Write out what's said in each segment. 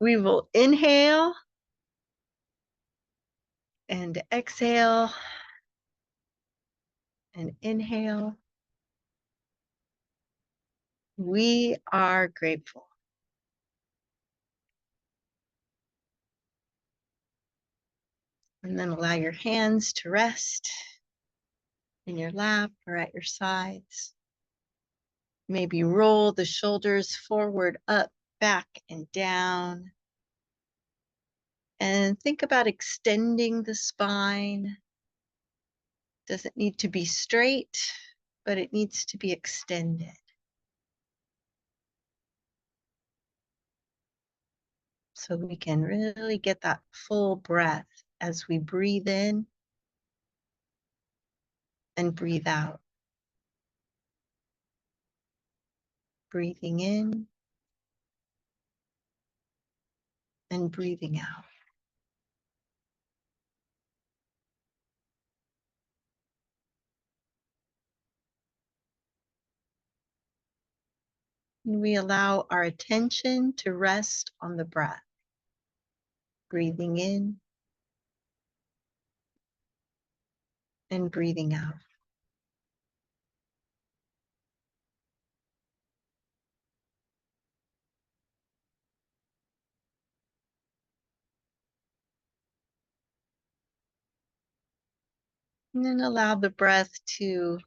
We will inhale and exhale and inhale. We are grateful. And then allow your hands to rest in your lap or at your sides. Maybe roll the shoulders forward, up, back, and down. And think about extending the spine. Doesn't need to be straight, but it needs to be extended. So we can really get that full breath as we breathe in and breathe out. Breathing in and breathing out. And we allow our attention to rest on the breath. Breathing in and breathing out. And then allow the breath to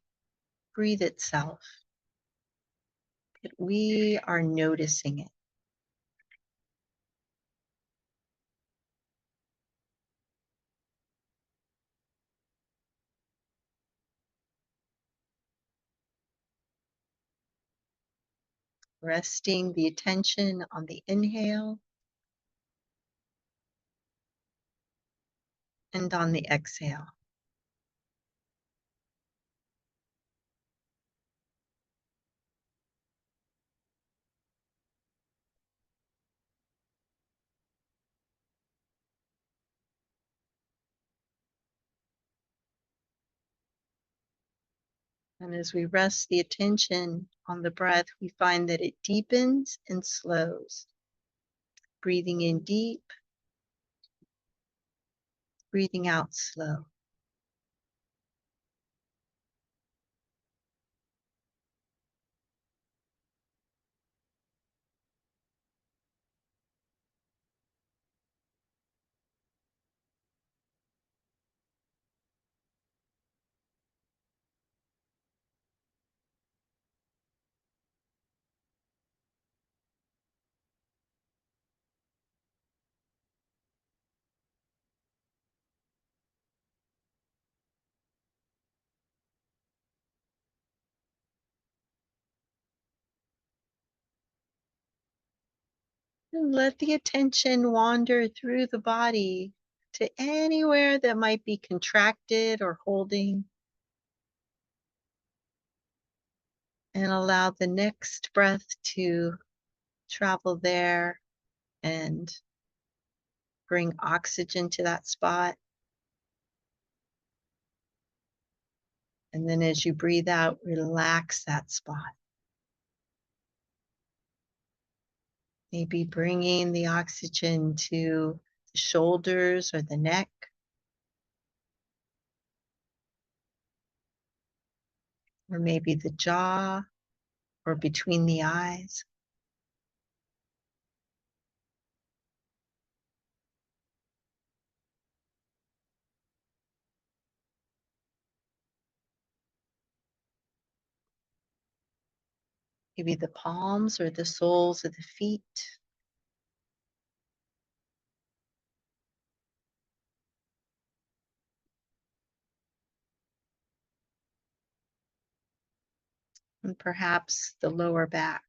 breathe itself. That we are noticing it. Resting the attention on the inhale and on the exhale. And as we rest the attention on the breath, we find that it deepens and slows. Breathing in deep, breathing out slow. And let the attention wander through the body to anywhere that might be contracted or holding. And allow the next breath to travel there and bring oxygen to that spot. And then as you breathe out, relax that spot. Maybe bringing the oxygen to the shoulders or the neck. Or maybe the jaw or between the eyes. Maybe the palms or the soles of the feet. And perhaps the lower back.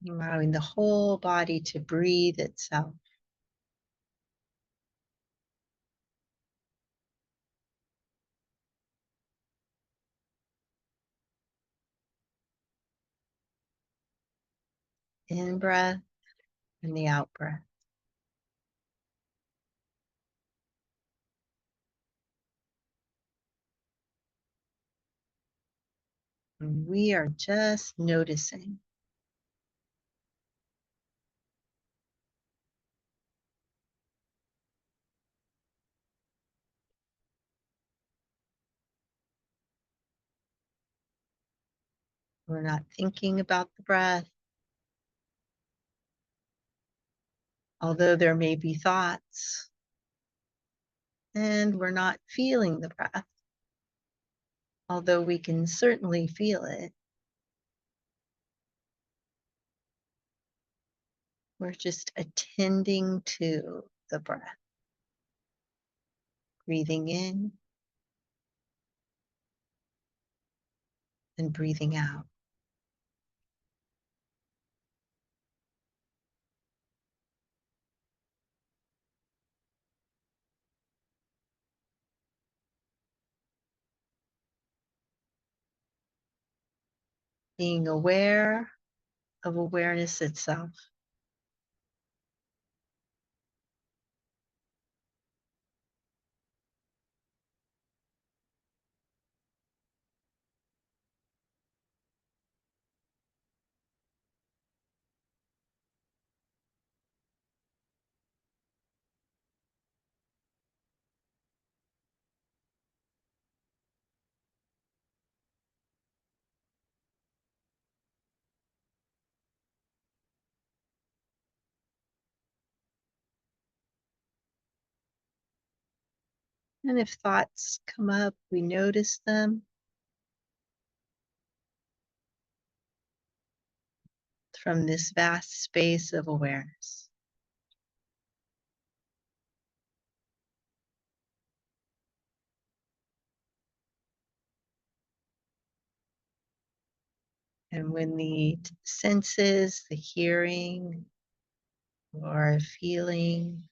Allowing the whole body to breathe itself. In breath and the out breath. And we are just noticing. We're not thinking about the breath, although there may be thoughts, and we're not feeling the breath, although we can certainly feel it. We're just attending to the breath, breathing in and breathing out. Being aware of awareness itself. And if thoughts come up, we notice them from this vast space of awareness. And when the senses, the hearing, or feeling,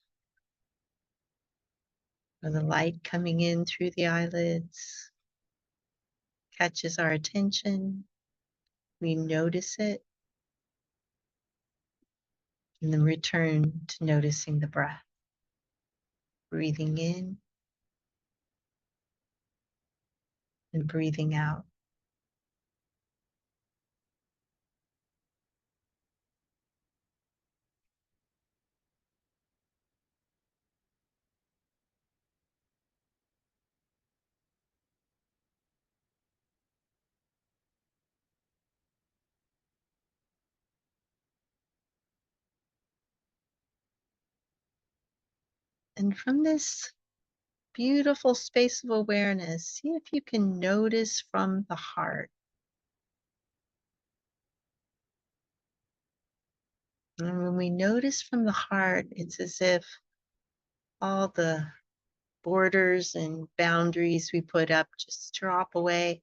or the light coming in through the eyelids catches our attention, we notice it, and then return to noticing the breath. Breathing in and breathing out. And from this beautiful space of awareness, see if you can notice from the heart. And when we notice from the heart, it's as if all the borders and boundaries we put up just drop away.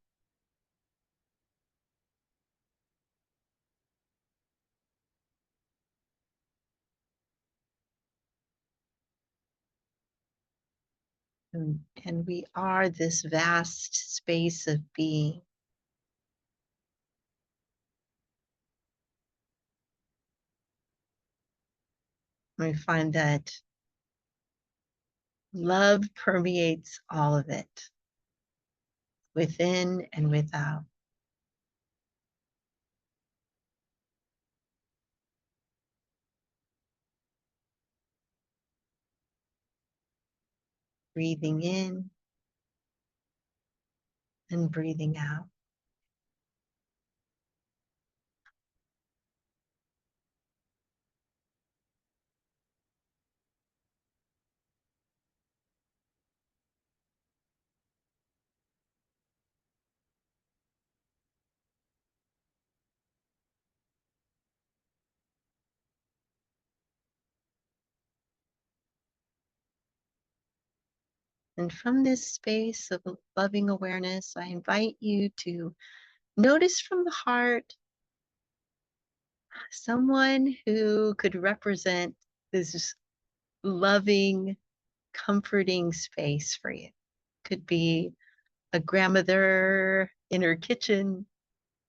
And we are this vast space of being. We find that love permeates all of it, within and without. Breathing in and breathing out. And from this space of loving awareness, I invite you to notice from the heart someone who could represent this loving, comforting space for you. Could be a grandmother in her kitchen.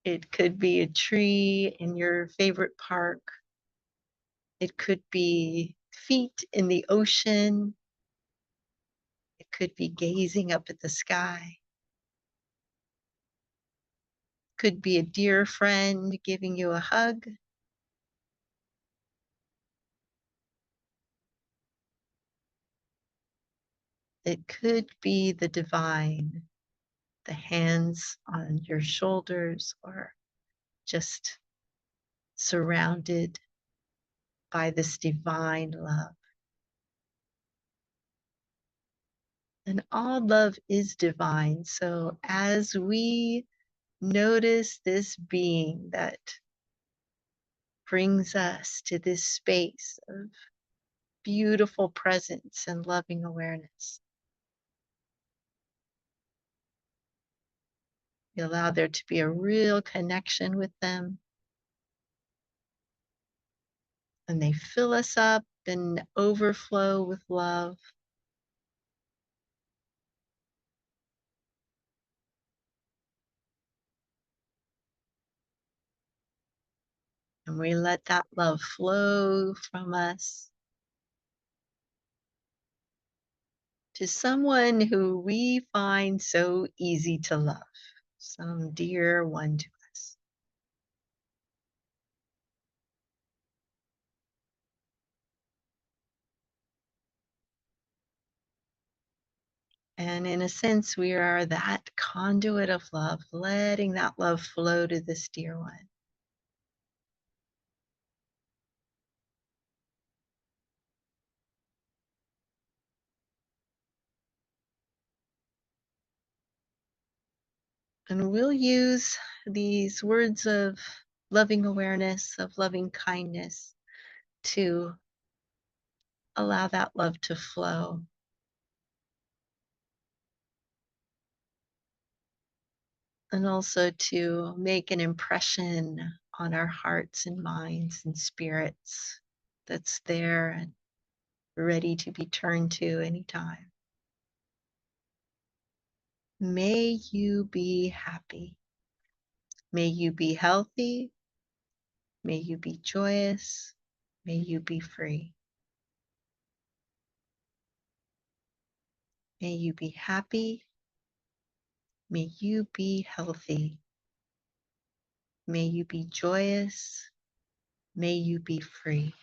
It could be a tree in your favorite park. It could be feet in the ocean. It could be gazing up at the sky. could be a dear friend giving you a hug. It could be the divine, the hands on your shoulders, or just surrounded by this divine love. And all love is divine. So as we notice this being that brings us to this space of beautiful presence and loving awareness, we allow there to be a real connection with them, and they fill us up and overflow with love. And we let that love flow from us to someone who we find so easy to love, some dear one to us. And in a sense, we are that conduit of love, letting that love flow to this dear one. And we'll use these words of loving awareness, of loving kindness, to allow that love to flow. And also to make an impression on our hearts and minds and spirits that's there and ready to be turned to anytime. May you be happy. May you be healthy. May you be joyous. May you be free. May you be happy. May you be healthy. May you be joyous. May you be free.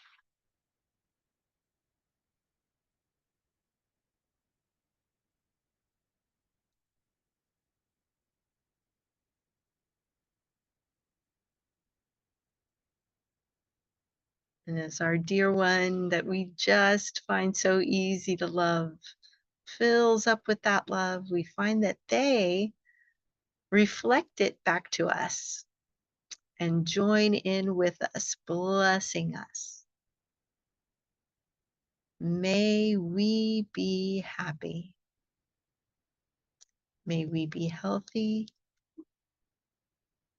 And as our dear one that we just find so easy to love fills up with that love, we find that they reflect it back to us and join in with us, blessing us. May we be happy. May we be healthy.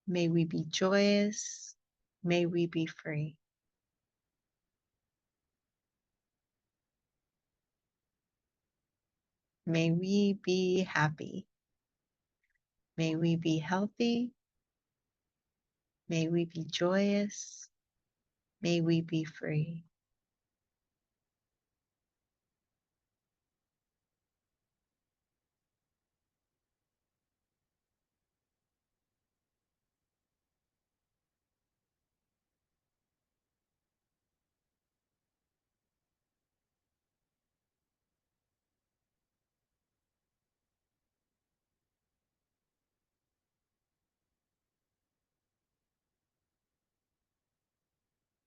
May we be joyous. May we be free. May we be happy. May we be healthy. May we be joyous. May we be free.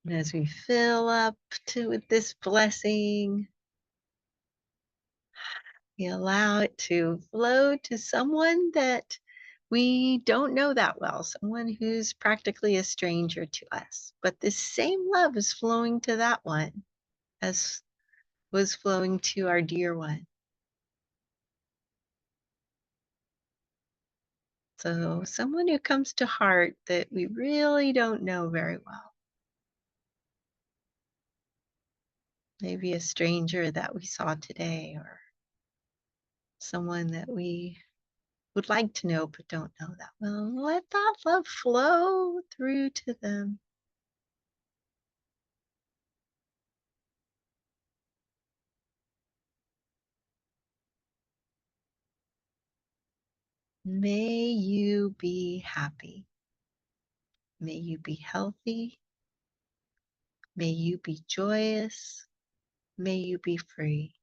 And as we fill up with this blessing, we allow it to flow to someone that we don't know that well, someone who's practically a stranger to us. But this same love is flowing to that one as was flowing to our dear one. So someone who comes to heart that we really don't know very well. Maybe a stranger that we saw today, or someone that we would like to know but don't know that well. Let that love flow through to them. May you be happy. May you be healthy. May you be joyous. May you be free.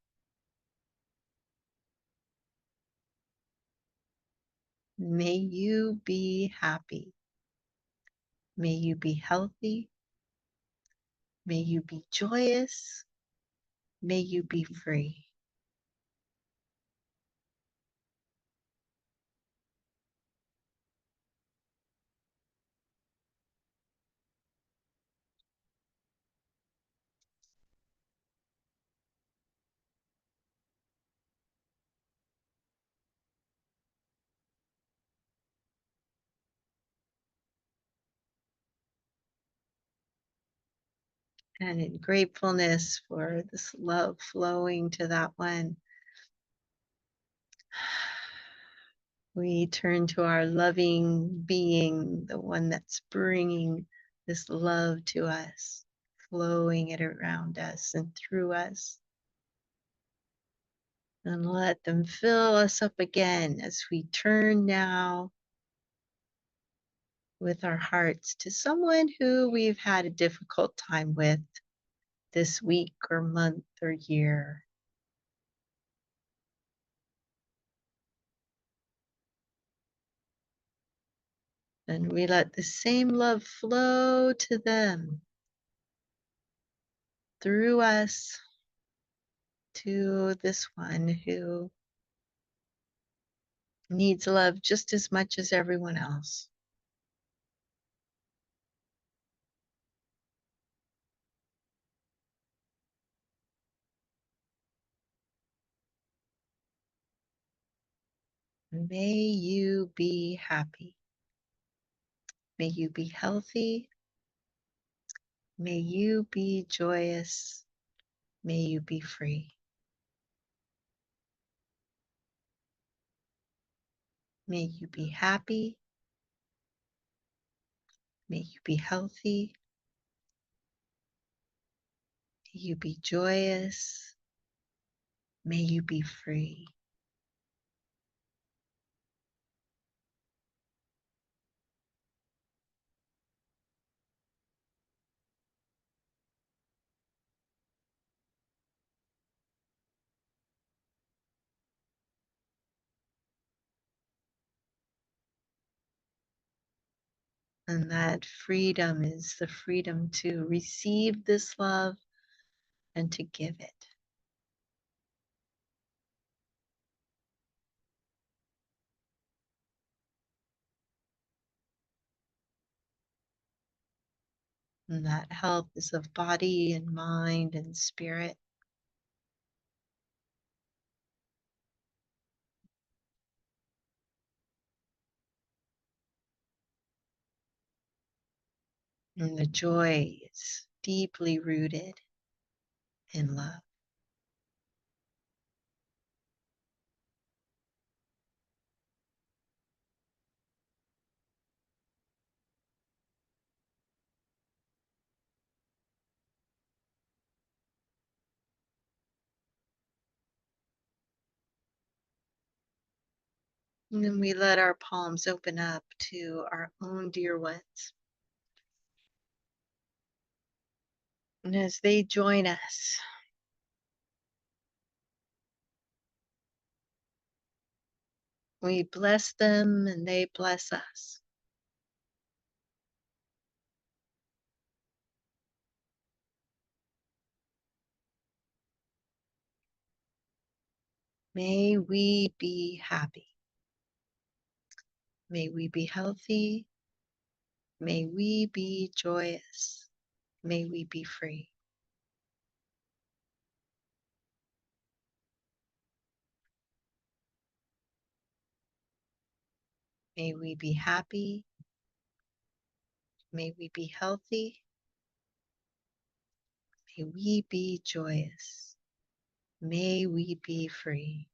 May you be happy. May you be healthy. May you be joyous. May you be free. And in gratefulness for this love flowing to that one, we turn to our loving being, the one that's bringing this love to us, flowing it around us and through us. And let them fill us up again as we turn now with our hearts to someone who we've had a difficult time with this week or month or year. And we let the same love flow to them through us to this one who needs love just as much as everyone else. May you be happy. May you be healthy. May you be joyous. May you be free. May you be happy. May you be healthy. May you be joyous. May you be free. And that freedom is the freedom to receive this love and to give it. And that health is of body and mind and spirit. And the joy is deeply rooted in love. And then we let our palms open up to our own dear ones. And as they join us, we bless them and they bless us. May we be happy. May we be healthy. May we be joyous. May we be free. May we be happy. May we be healthy. May we be joyous. May we be free.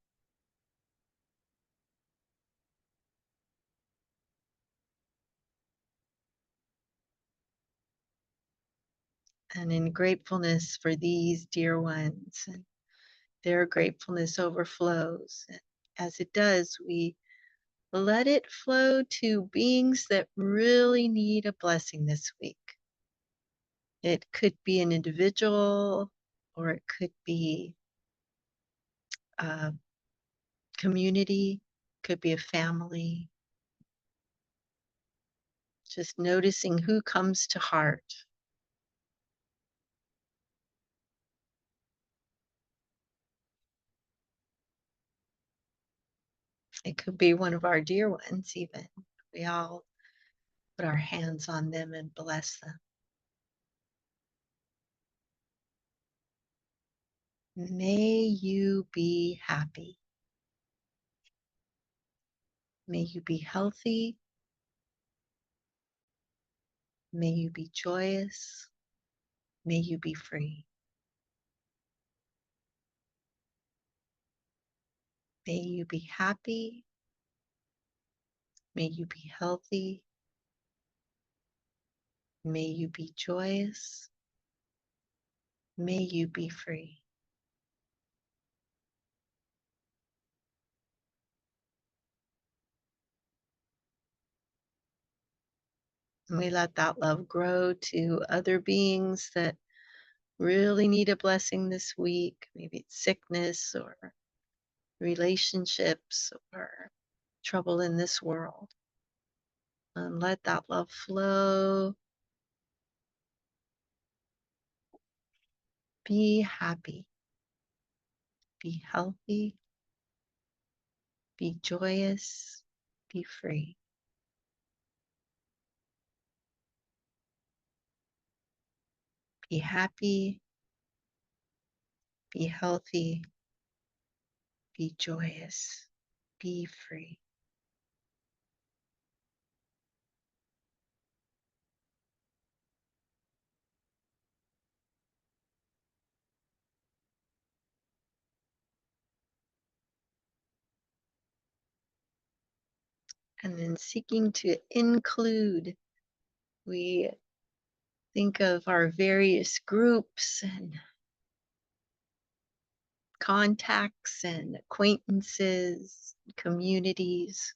And in gratefulness for these dear ones, and their gratefulness overflows. And as it does, we Let it flow to beings that really need a blessing this week. It could be an individual, or it could be a community, could be a family. Just noticing who comes to heart. It could be one of our dear ones, even. We all put our hands on them and bless them. May you be happy. May you be healthy. May you be joyous. May you be free. May you be happy. May you be healthy. May you be joyous. May you be free. And we let that love grow to other beings that really need a blessing this week. Maybe it's sickness or relationships or trouble in this world. And let that love flow. Be happy. Be healthy. Be joyous. Be free. Be happy. Be healthy. Be joyous. Be free. And then seeking to include, we think of our various groups and contacts and acquaintances, communities,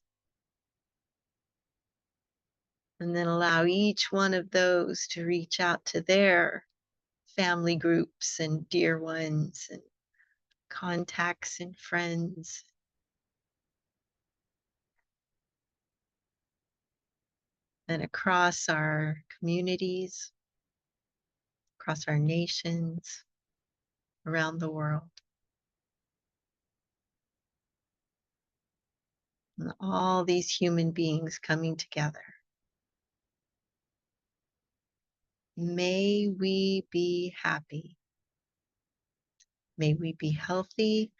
and then allow each one of those to reach out to their family groups and dear ones and contacts and friends. And across our communities, across our nations, around the world. And all these human beings coming together. May we be happy. May we be healthy.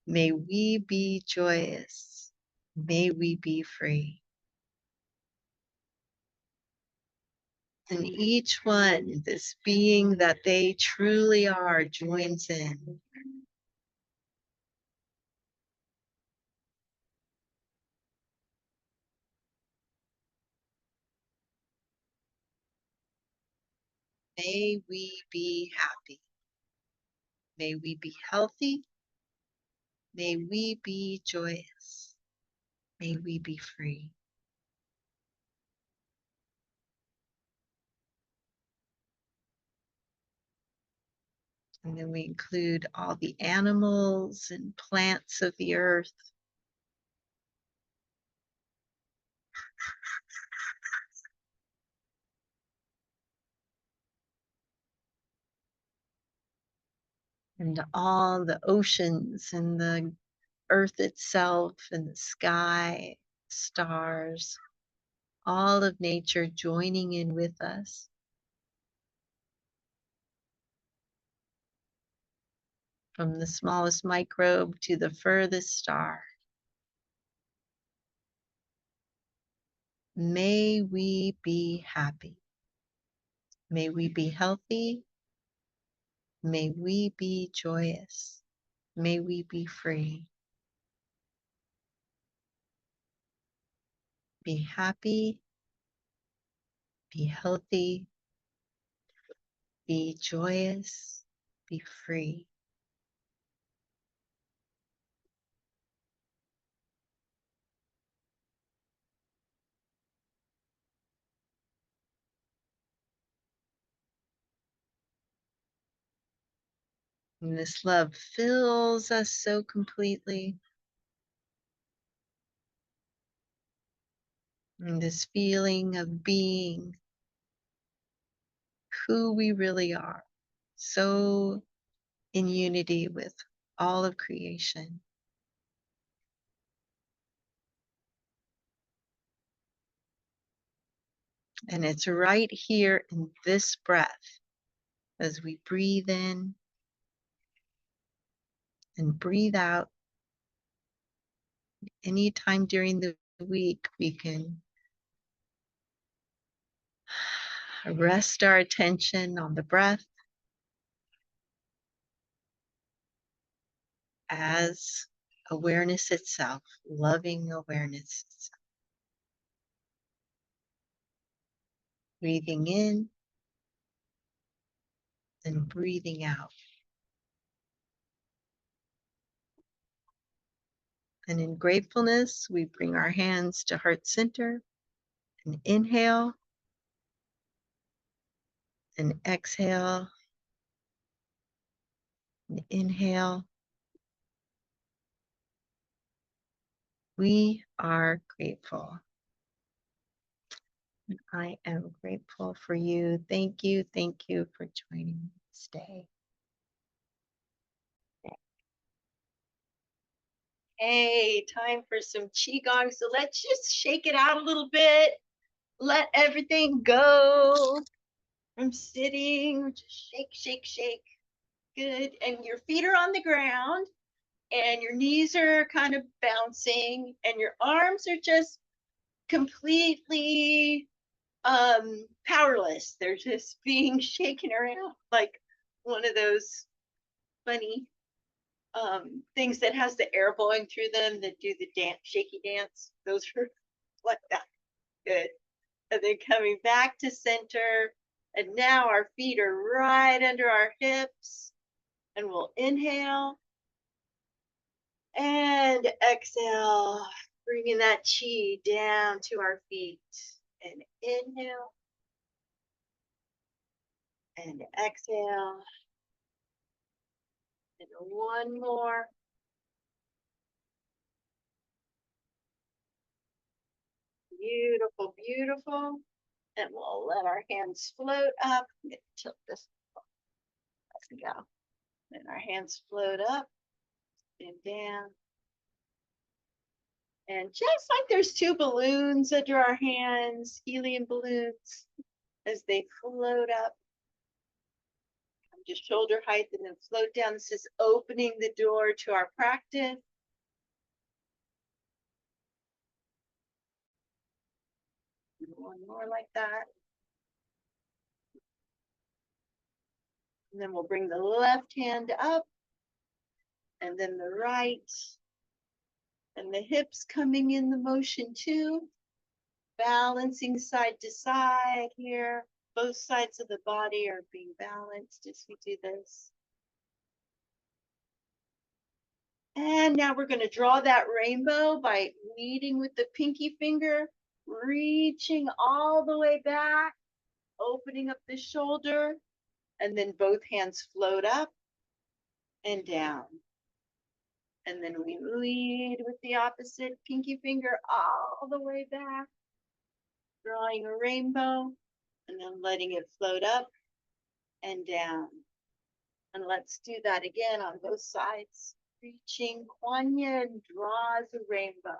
May we be joyous. May we be free. And each one, this being that they truly are, joins in. May we be happy. May we be healthy. May we be joyous. May we be free. And then we include all the animals and plants of the earth. And all the oceans and the earth itself and the sky, stars, all of nature joining in with us. From the smallest microbe to the furthest star. May we be happy. May we be healthy. May we be joyous. May we be free. Be happy. Be healthy. Be joyous. Be free. And this love fills us so completely. And this feeling of being who we really are, so in unity with all of creation. And it's right here in this breath as we breathe in and breathe out. Anytime during the week, we can rest our attention on the breath as awareness itself, loving awareness itself. Breathing in and breathing out. And in gratefulness, we bring our hands to heart center and inhale and exhale and inhale. We are grateful. I am grateful for you. Thank you for joining me this day. Hey, time for some Qigong. So let's just shake it out a little bit. Let everything go from sitting. Just shake, shake, shake. Good. And your feet are on the ground and your knees are kind of bouncing and your arms are just completely powerless. They're just being shaken around like one of those funny things that has the air blowing through them that do the dance, shaky dance. Those are like that. Good. And then coming back to center. And now our feet are right under our hips. And we'll inhale and exhale, bringing that chi down to our feet. And inhale and exhale. And one more. Beautiful, beautiful. And we'll let our hands float up. Tilt this. Let's go. And our hands float up and down. And just like there's two balloons under our hands, helium balloons, as they float up, come to shoulder height and then float down. This is opening the door to our practice. One more like that. And then we'll bring the left hand up and then the right. And the hips coming in the motion too. Balancing side to side here. Both sides of the body are being balanced as we do this. And now we're going to draw that rainbow by leading with the pinky finger, reaching all the way back, opening up the shoulder, and then both hands float up and down. And then we lead with the opposite pinky finger all the way back, drawing a rainbow, and then letting it float up and down. And let's do that again on both sides. Reaching, Kuan Yin draws a rainbow.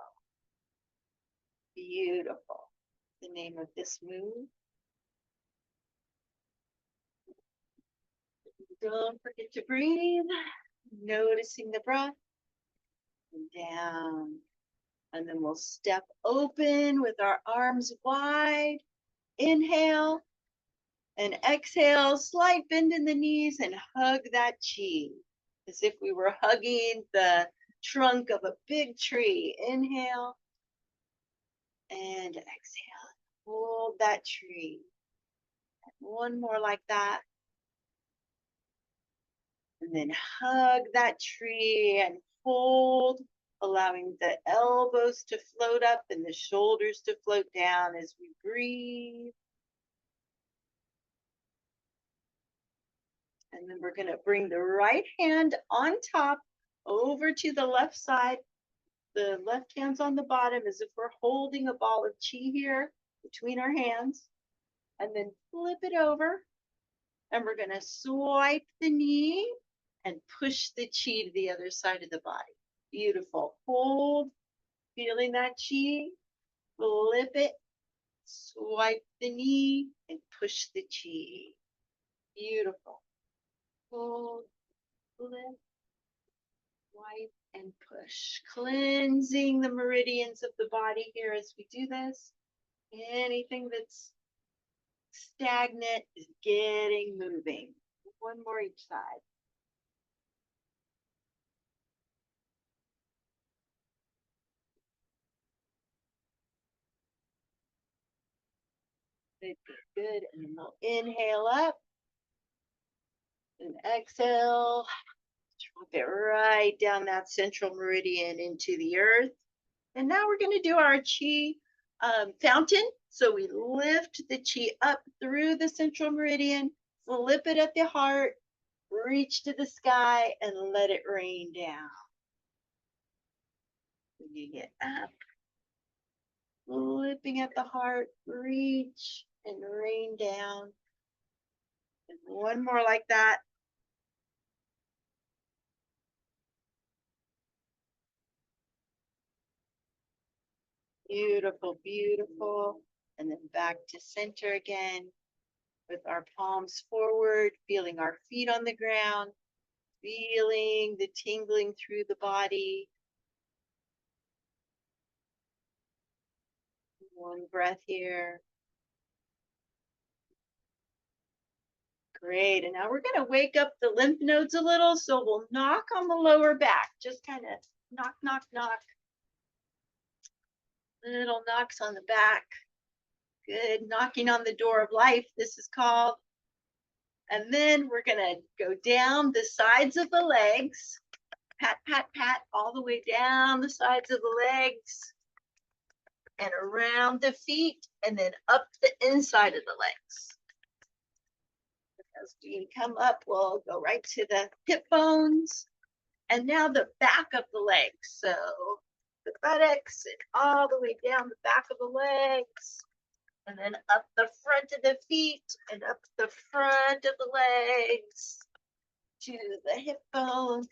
Beautiful. The name of this move. Don't forget to breathe. Noticing the breath. And down. And then we'll step open with our arms wide. Inhale. And exhale. Slight bend in the knees and hug that chi. As if we were hugging the trunk of a big tree. Inhale. And exhale. Hold that tree. One more like that. And then hug that tree and hold, allowing the elbows to float up and the shoulders to float down as we breathe. And then we're going to bring the right hand on top over to the left side. The left hand's on the bottom as if we're holding a ball of chi here between our hands. And then flip it over. And we're going to swipe the knee and push the chi to the other side of the body. Beautiful. Hold, feeling that chi. Flip it, swipe the knee, and push the chi. Beautiful. Hold, flip, swipe, and push. Cleansing the meridians of the body here as we do this. Anything that's stagnant is getting moving. One more each side. Good, good, good. And then we'll inhale up and exhale. Drop it right down that central meridian into the earth. And now we're going to do our chi fountain. So we lift the chi up through the central meridian, flip it at the heart, reach to the sky, and let it rain down. Bringing it up, flipping at the heart, reach and rain down. And one more like that. Beautiful, beautiful. And then back to center again with our palms forward, feeling our feet on the ground, feeling the tingling through the body. One breath here. Great. And now we're going to wake up the lymph nodes a little. So we'll knock on the lower back. Just kind of knock, knock, knock. Little knocks on the back. Good. Knocking on the door of life, this is called. And then we're going to go down the sides of the legs. Pat, pat, pat, all the way down the sides of the legs. And around the feet. And then up the inside of the legs. As we come up, we'll go right to the hip bones. And now the back of the legs. So the buttocks and all the way down the back of the legs. And then up the front of the feet and up the front of the legs to the hip bone.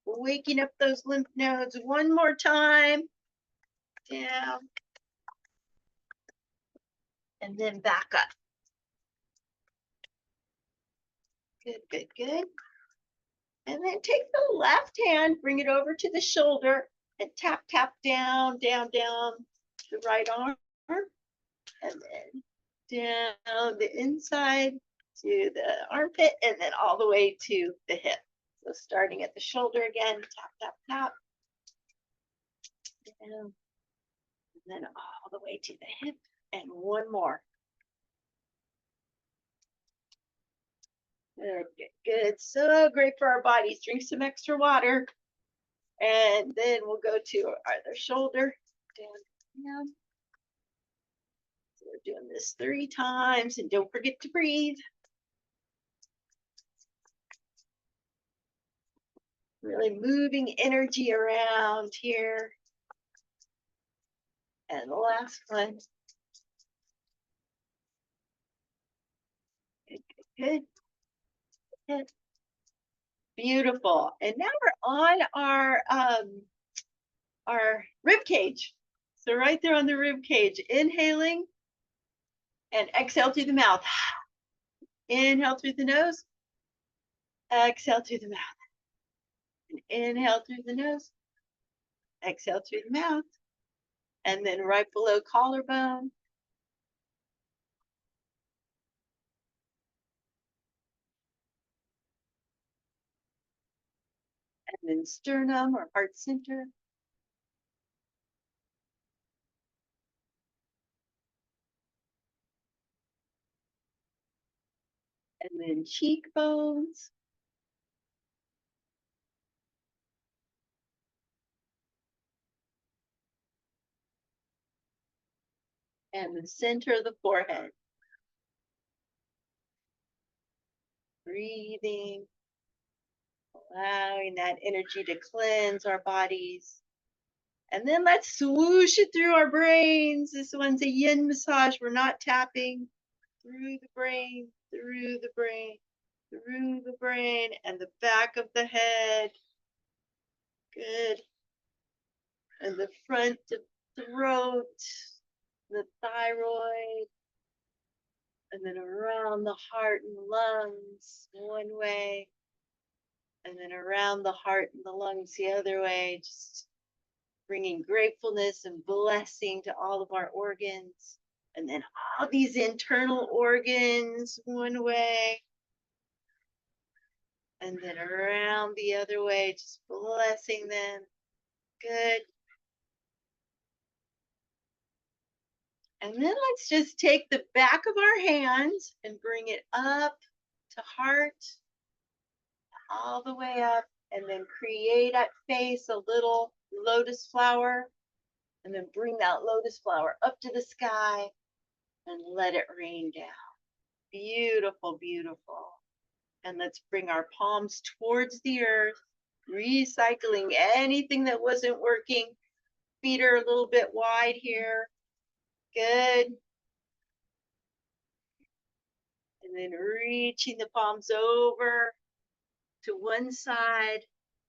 Waking up those lymph nodes one more time. Down. And then back up. Good, good, good. And then take the left hand, bring it over to the shoulder and tap, tap down, down, down the right arm. And then down the inside to the armpit and then all the way to the hip. So starting at the shoulder again, tap, tap, tap. Down. And then all the way to the hip and one more. Good, good. So great for our bodies. Drink some extra water. And then we'll go to our other shoulder. Down, down. So we're doing this 3 times and don't forget to breathe. Really moving energy around here. And the last one. Good, good, good. Good. Beautiful. And now we're on our rib cage. So right there on the rib cage, inhaling and exhale through the mouth. Inhale through the nose. Exhale through the mouth. And inhale through the nose. Exhale through the mouth. And then right below collarbone. And then sternum or heart center. And then cheekbones. And the center of the forehead. Breathing, allowing that energy to cleanse our bodies. And then let's swoosh it through our brains. This one's a yin massage. We're not tapping. Through the brain, through the brain, through the brain, and the back of the head. Good. And the front of the throat, the thyroid, and then around the heart and lungs one way, and then around the heart and the lungs the other way, just bringing gratefulness and blessing to all of our organs. And then all these internal organs one way, and then around the other way, just blessing them. Good. And then let's just take the back of our hands and bring it up to heart, all the way up, and then create at face a little lotus flower, and then bring that lotus flower up to the sky and let it rain down. Beautiful, beautiful. And let's bring our palms towards the earth, recycling anything that wasn't working. Feet are a little bit wide here. Good. And then reaching the palms over to one side,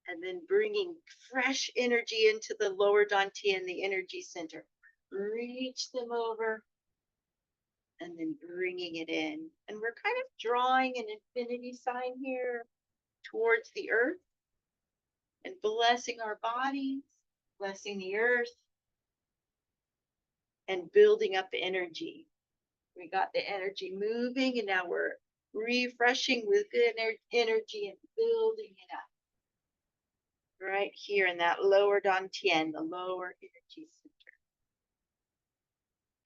and then bringing fresh energy into the lower dantian, the energy center. Reach them over, and then bringing it in. And we're kind of drawing an infinity sign here towards the earth and blessing our bodies, blessing the earth, and building up the energy. We got the energy moving, and now we're refreshing with good energy and building it up. Right here in that lower dantian, the lower energy center.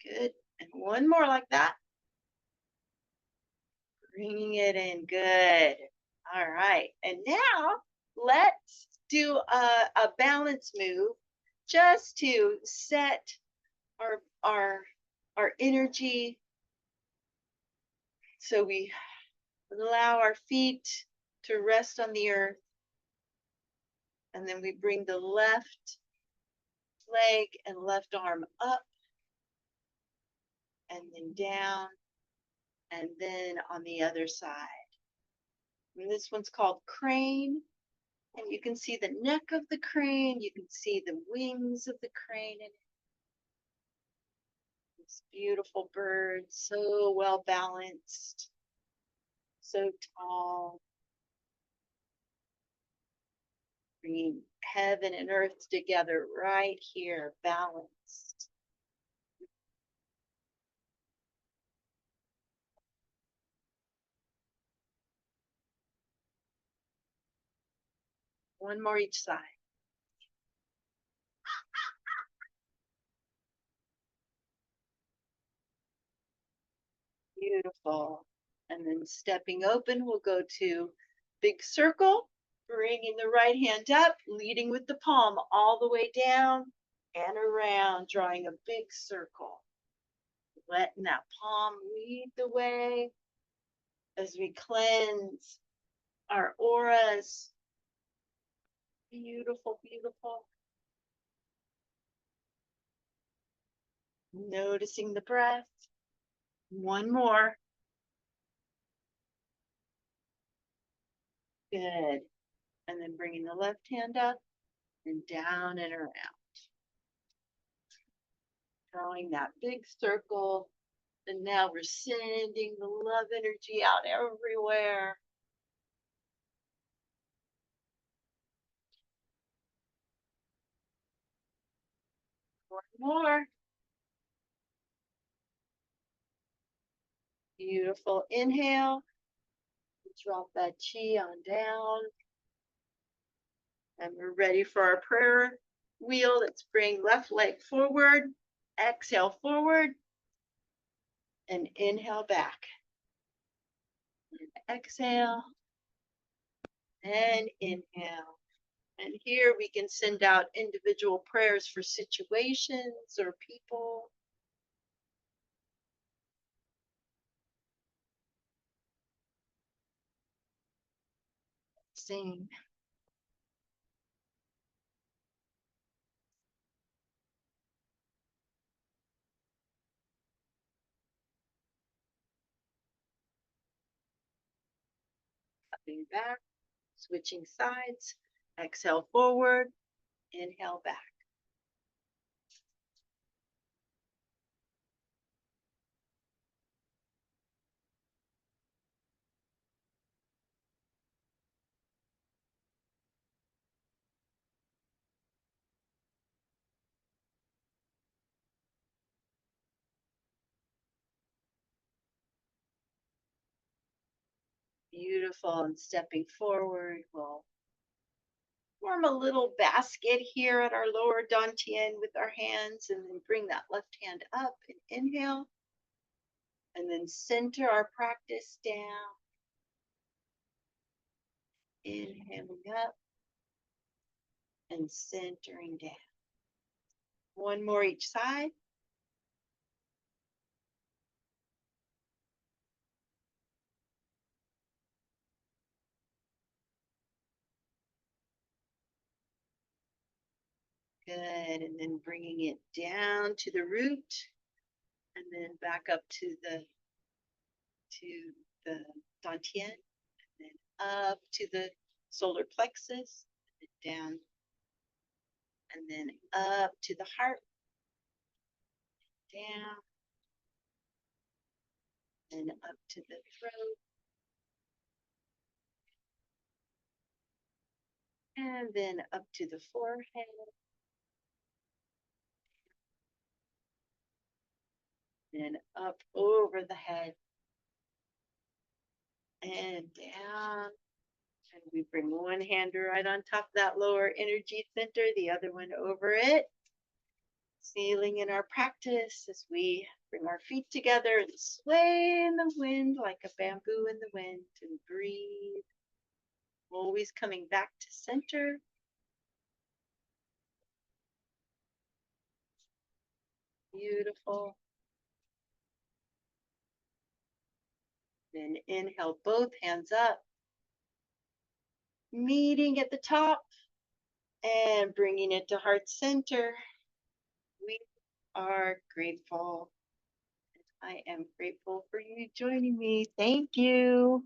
Good. And one more like that. Bringing it in. Good. All right. And now let's do a balance move just to set our energy. So we allow our feet to rest on the earth. And then we bring the left leg and left arm up and then down, and then on the other side. And this one's called crane. And you can see the neck of the crane. You can see the wings of the crane. And this beautiful bird, so well balanced, so tall. Bringing heaven and earth together right here, balanced. One more each side. Beautiful. And then stepping open, we'll go to big circle, bringing the right hand up, leading with the palm all the way down and around, drawing a big circle. Letting that palm lead the way as we cleanse our auras. Beautiful, beautiful. Noticing the breath. One more. Good. And then bringing the left hand up and down and around. Drawing that big circle. And now we're sending the love energy out everywhere. One more. Beautiful. Inhale. Drop that chi on down. And we're ready for our prayer wheel. Let's bring left leg forward. Exhale forward. And inhale back. And exhale. And inhale. And here we can send out individual prayers for situations or people. relaxing. Coming back, switching sides. Exhale forward, inhale back. Beautiful. And stepping forward, we'll form a little basket here at our lower dantian with our hands, and then bring that left hand up and inhale. And then center our practice down. Inhaling up and centering down. One more each side. Good. And then bringing it down to the root, and then back up to the dantian, and then up to the solar plexus, and down, and then up to the heart, down, and up to the throat, and then up to the forehead, then up over the head, and down. And we bring one hand right on top of that lower energy center, the other one over it. Feeling in our practice as we bring our feet together and sway in the wind like a bamboo in the wind, and breathe. Always coming back to center. Beautiful. Then inhale, both hands up, meeting at the top and bringing it to heart center. We are grateful. I am grateful for you joining me. Thank you.